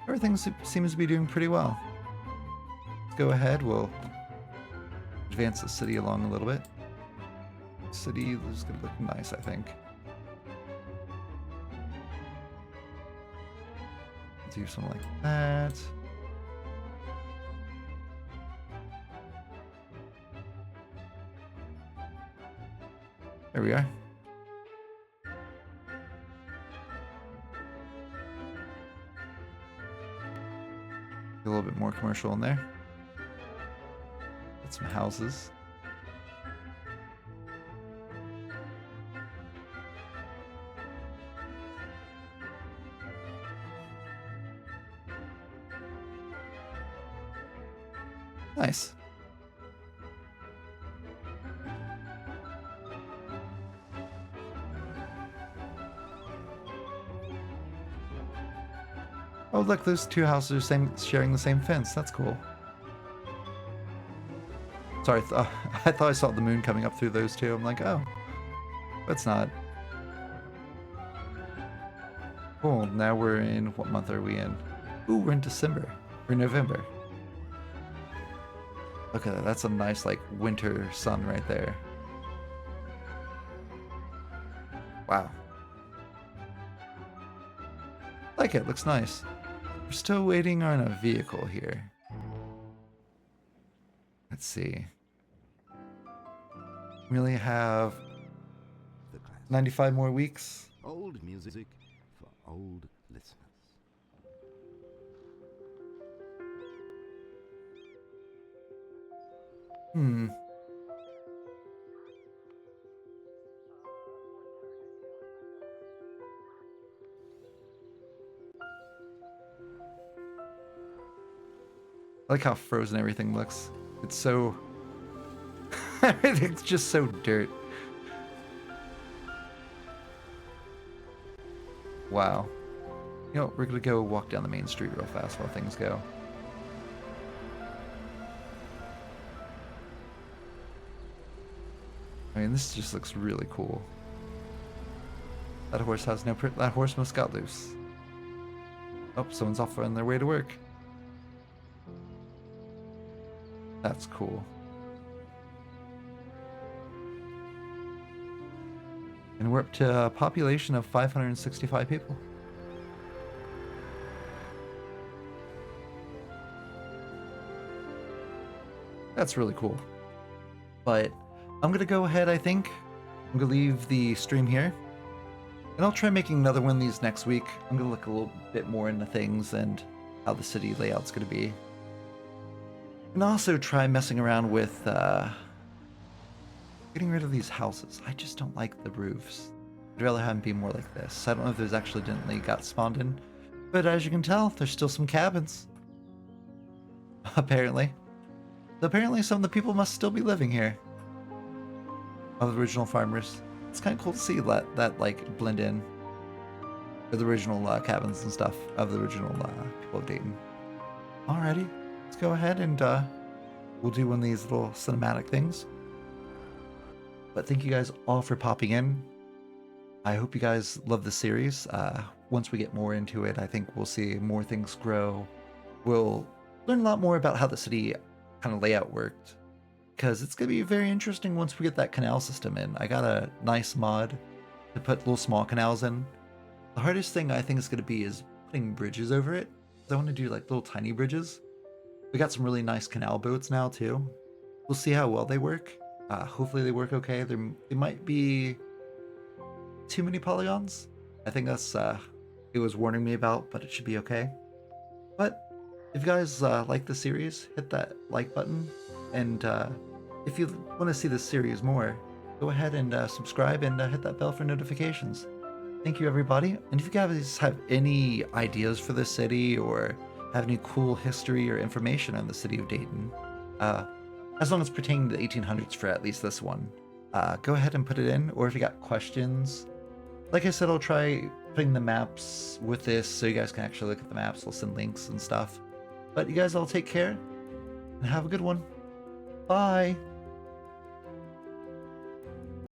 [SPEAKER 1] Everything seems to be doing pretty well. Let's go ahead, we'll advance the city along a little bit. The city is gonna look nice, I think. Do something like that. There we are. A little bit more commercial in there. Got some houses. Nice. Oh, look, those two houses are sharing the same fence. That's cool. Sorry, I thought I saw the moon coming up through those two. I'm like, oh, it's not. Cool, now we're in, what month are we in? Ooh, we're in December, or November. Look at that, that's a nice, like, winter sun right there. Wow. Like it, looks nice. We're still waiting on a vehicle here. Let's see. We only have 95 more weeks.
[SPEAKER 2] Old music for old listeners.
[SPEAKER 1] I like how frozen everything looks. It's so... everything's just so dirt. Wow. You know, we're gonna go walk down the main street real fast while things go. I mean, this just looks really cool. That horse has no... that horse must got loose. Oh, someone's off on their way to work. That's cool. And we're up to a population of 565 people. That's really cool. But I'm gonna go ahead, I think. I'm gonna leave the stream here. And I'll try making another one of these next week. I'm gonna look a little bit more into things and how the city layout's gonna be. And also try messing around with getting rid of these houses. I just don't like the roofs. I'd rather have them be more like this. I don't know if those accidentally got spawned in, but as you can tell, there's still some cabins. Apparently. So apparently some of the people must still be living here. Of the original farmers. It's kind of cool to see that like blend in with the original cabins and stuff of the original people of Dayton. Alrighty. Let's go ahead and we'll do one of these little cinematic things. But thank you guys all for popping in. I hope you guys love the series. Once we get more into it, I think we'll see more things grow. We'll learn a lot more about how the city kind of layout worked. Because it's going to be very interesting once we get that canal system in. I got a nice mod to put little small canals in. The hardest thing I think is going to be is putting bridges over it. I want to do like little tiny bridges. We got some really nice canal boats now too. We'll see how well they work. Hopefully they work okay. They might be too many polygons. I think that's it was warning me about, but it should be okay. But if you guys like the series, hit that like button. And if you want to see this series more, go ahead and subscribe and hit that bell for notifications. Thank you, everybody. And if you guys have any ideas for the city or have any cool history or information on the city of Dayton, as long as pertaining to the 1800s for at least this one, go ahead and put it in. Or if you got questions, like I said, I'll try putting the maps with this so you guys can actually look at the maps. I'll send links and stuff. But you guys all take care and have a good one. Bye.